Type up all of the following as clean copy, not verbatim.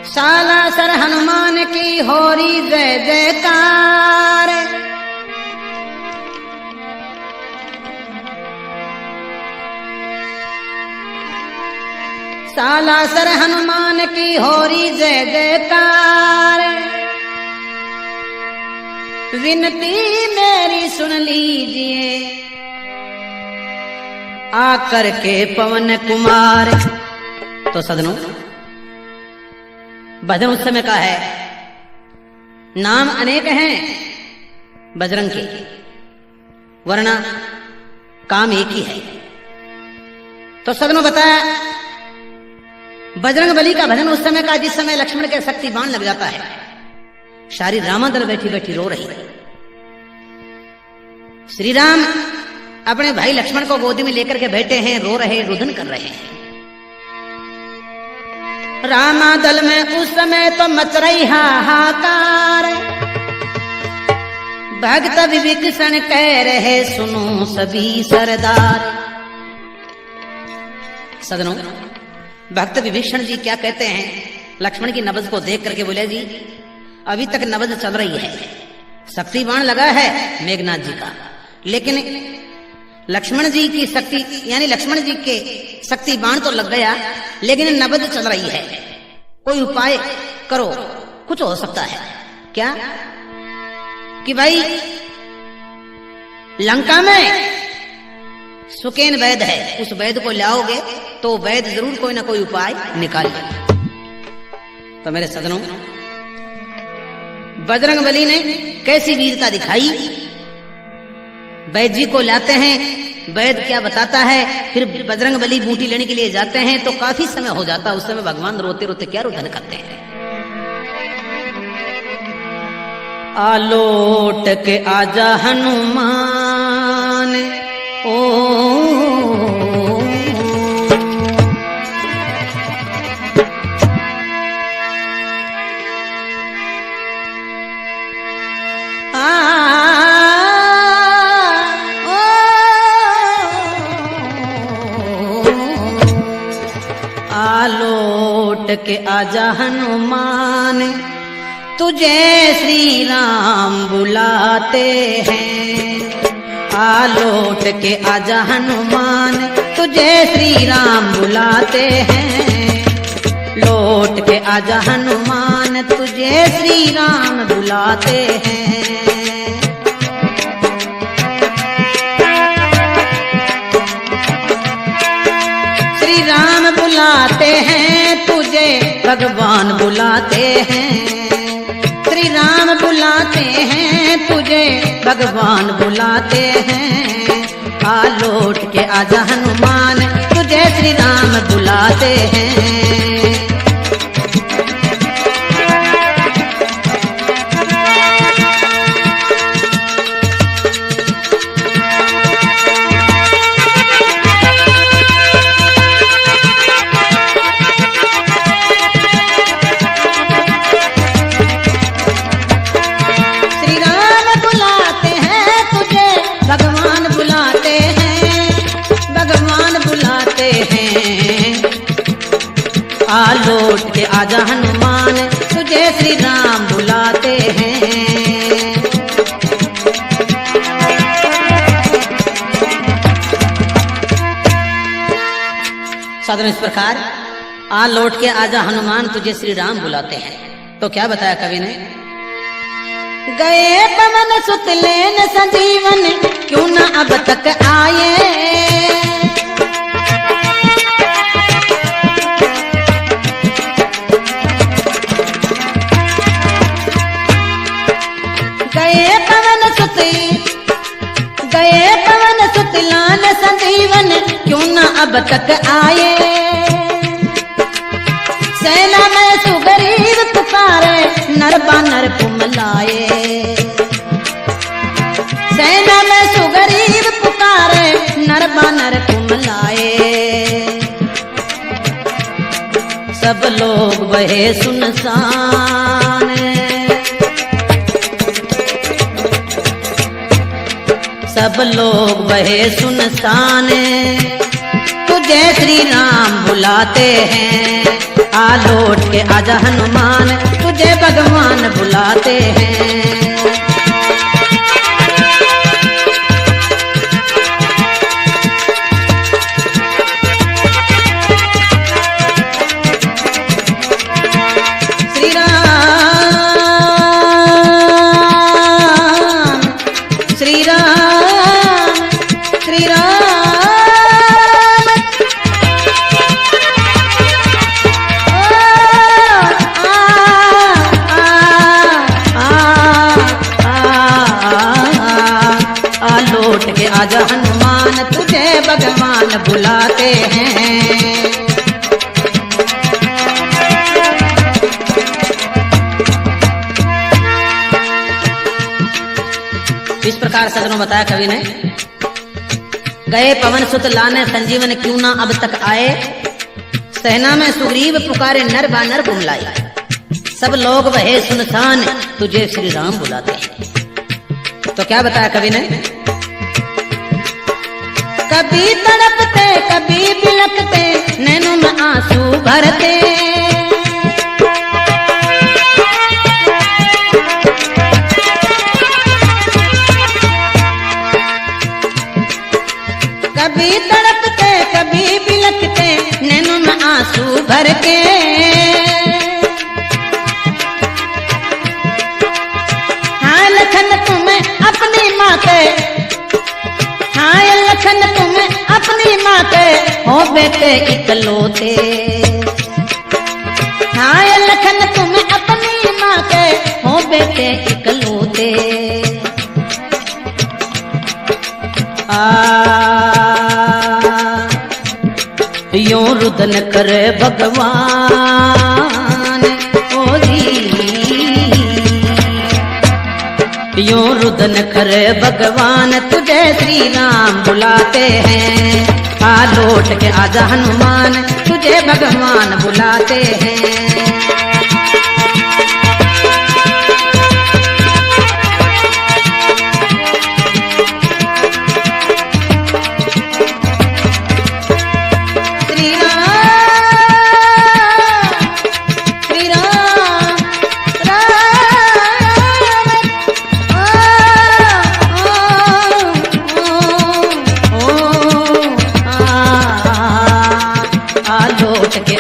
सालासर हनुमान की होरी जय जयकार। सालासर हनुमान की होरी जय जयकार। विनती मेरी सुन लीजिए आकर के पवन कुमार। तो सदनों, भजन उस समय का है, नाम अनेक हैं बजरंग के, वरना काम एक ही है। तो सदनों बताया बजरंग बली का भजन उस समय का जिस समय लक्ष्मण के शक्ति बाण लग जाता है। सारी रामादल बैठी बैठी रो रही है। श्री राम अपने भाई लक्ष्मण को गोदी में लेकर के बैठे हैं, रो रहे, रुदन कर रहे हैं। रामादल में उस समय तो मच रही हाहाकार। भक्त विभीषण कह रहे सुनो सभी सरदार। सदनों, भक्त विभीषण जी क्या कहते हैं, लक्ष्मण की नब्ज को देख करके बोले जी अभी तक नब्ज चल रही है, शक्ति बाण लगा है मेघनाथ जी का, लेकिन लक्ष्मण जी की शक्ति यानी लक्ष्मण जी के शक्ति बाण तो लग गया, लेकिन नब्ज चल रही है। कोई उपाय करो, कुछ हो सकता है क्या कि भाई लंका में सुकेन वैद है, उस वैद को लाओगे तो वैद जरूर कोई ना कोई उपाय निकालेगा। तो मेरे सदनों, बजरंग बली ने कैसी वीरता दिखाई। वैद जी को लाते हैं, वैद क्या बताता है, फिर बजरंग बली बूटी लेने के लिए जाते हैं तो काफी समय हो जाता है। उस समय भगवान रोते रोते क्या रुदन करते हैं। आलोट के आजा हनुमान ओ आलोट के आजा हनुमान तुझे श्री राम बुलाते हैं। आलोट के आजा हनुमान तुझे श्री राम बुलाते हैं। लौट के आजा हनुमान तुझे श्री राम बुलाते हैं। श्री राम बुलाते हैं तुझे भगवान बुलाते हैं। श्री राम बुलाते हैं तुझे भगवान बुलाते हैं। आलोट के आजा हनुमान तुझे श्री राम बुलाते हैं। आलोट के आजा हनुमान तुझे श्री राम बुलाते हैं। साधन इस प्रकार आलोट के आजा हनुमान तुझे श्री राम बुलाते हैं। तो क्या बताया कवि ने, गए पवन सुत लेन संजीवन क्यों न अब तक आए। गए पवन सुत लान संजीवन क्यों न अब तक आए। सेना में सुगरीव पुकारे नर बानर कुमलाए। सेना में सुगरीव पुकारे नर बानर कुमलाए। सब लोग बहे सुनसान। सब लोग बहे सुनसान तुझे श्री राम बुलाते हैं। आ लौट के आजा हनुमान, तुझे भगवान बुलाते हैं। आजा हनुमान, तुझे भगवान बुलाते हैं। इस प्रकार सदनों बताया कवि ने। गए पवन सुत लाने संजीवन, क्यों ना अब तक आए। सहना में सुग्रीव पुकारे नर बानर बुलाए। सब लोग वहे सुनसान, तुझे श्री राम बुलाते हैं। तो क्या बताया कवि ने। कभी तड़पते कभी बिलखते, नैनों में आंसू भरते। कभी तड़पते कभी बिलखते, नैनों में आंसू भर के। हाँ लखन तुम्हें अपनी माँ के, हाँ लखन तुम्हें अपनी माँ के हो बेटे इकलौते। हाँ लखन तुम्हें अपनी माँ के हो बेटे इकलौते। यूं रुदन करे भगवान ओ जी, यूं रुदन करे भगवान, तुझे श्री राम बुलाते हैं। आ लौट के आजा हनुमान, तुझे भगवान बुलाते हैं।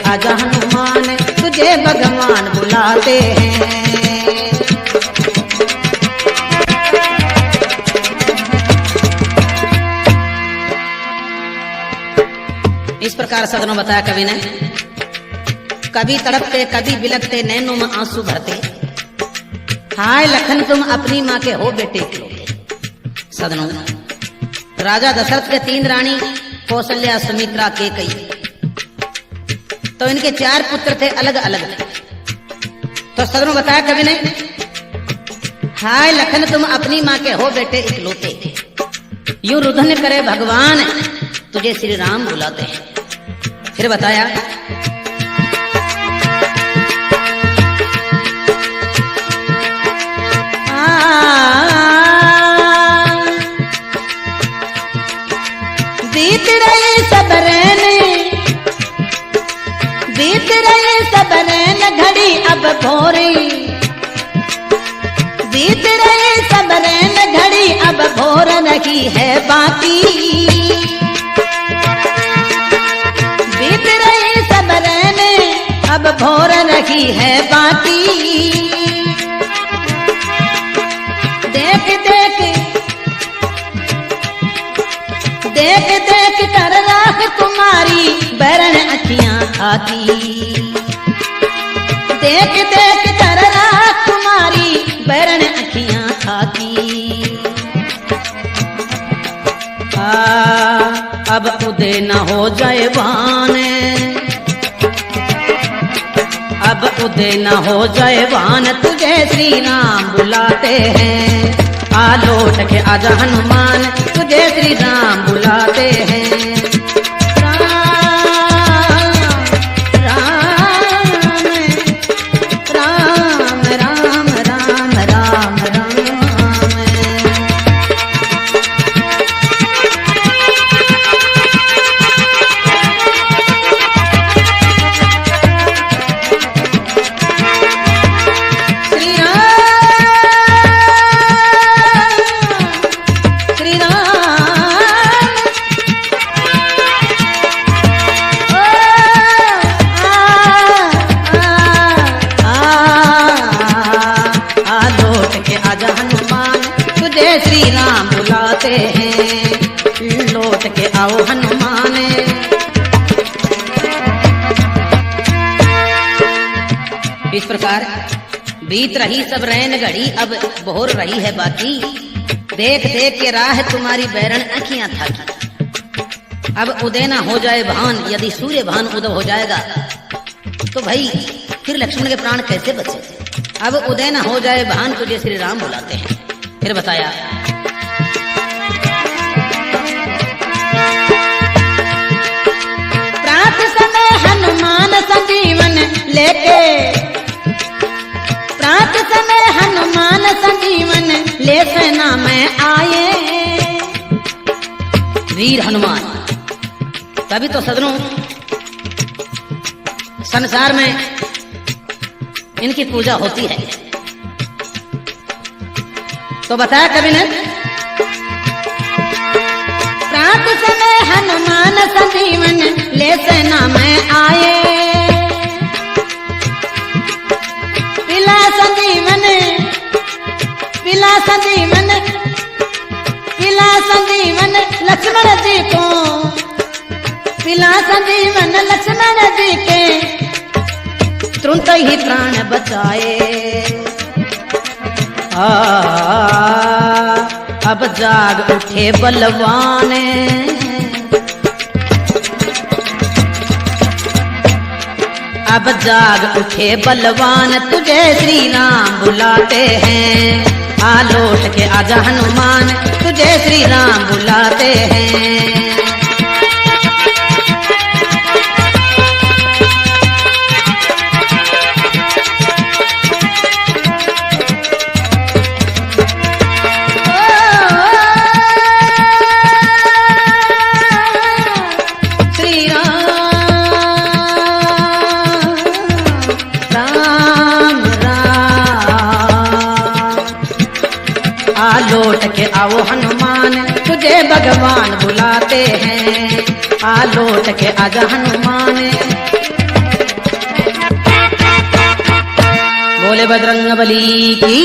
आजा हनुमान, तुझे भगवान बुलाते हैं। इस प्रकार सदनों बताया कवि ने। कभी तड़पते कभी बिलखते, नैनों में आंसू भरते। हाय लखन तुम अपनी माँ के हो बेटे इकलौते। सदनों राजा दशरथ के 3 रानी, कौशल्या सुमित्रा कैकेयी। तो इनके 4 पुत्र थे, अलग अलग थे। तो सदनों बताया कवि ने। हाय लखन तुम अपनी माँ के हो बेटे इकलौते। यूं रुदन करे भगवान, तुझे श्री राम बुलाते हैं। फिर बताया बीत रही सब रहने, बीत रही सब रैन घड़ी अब भोरी। बीत रही सब रैन घड़ी अब भोर नहीं है बाकी। बीत रही सब रैन अब भोर नहीं है बाकी। देख देख देख देख कर राख तुम्हारी, बैरन अखियां खाती। देख देख कर राख तुम्हारी, बैरन अखियां खाती। अब उदय न हो जाए वान, अब उदय न हो जाए वान, तुझे श्री राम बुलाते हैं। आ लौट के आजा हनुमान, तुझे श्री राम बुलाते हैं। हनुमान तुझे श्री राम बुलाते हैं, लौट के आओ हनुमान। इस प्रकार बीत रही सब रैन घड़ी, अब बोहर रही है बाकी, देख देख के राह तुम्हारी बैरण आँखियां थाकी। अब उदय न हो जाए भान, यदि सूर्य भान उदय हो जाएगा तो भाई फिर लक्ष्मण के प्राण कैसे बचे। अब उदय न हो जाए भान तुझे श्री राम बुलाते हैं। फिर बताया प्रात समय हनुमान संजीवन लेके, प्रात समय हनुमान संजीवन ले सेना में आए। वीर हनुमान, तभी तो सदनों संसार में इनकी पूजा होती है। तो बताया कवि ने प्रात समय हनुमान संजीवन ले सेना में आए। पिला संजीवन, पिला संजीवन, पिला संजीवन लक्ष्मण जी को, पिला संजीवन लक्ष्मण जी के तुरंत ही प्राण बचाए। अब जाग उठे बलवान, अब जाग उठे बलवान तुझे श्री राम बुलाते हैं, आ लौट के आजा हनुमान तुझे श्री राम बुलाते हैं। लौट के आओ हनुमान तुझे भगवान बुलाते हैं, आ लौट के आजा हनुमान। बोले बजरंग बली की।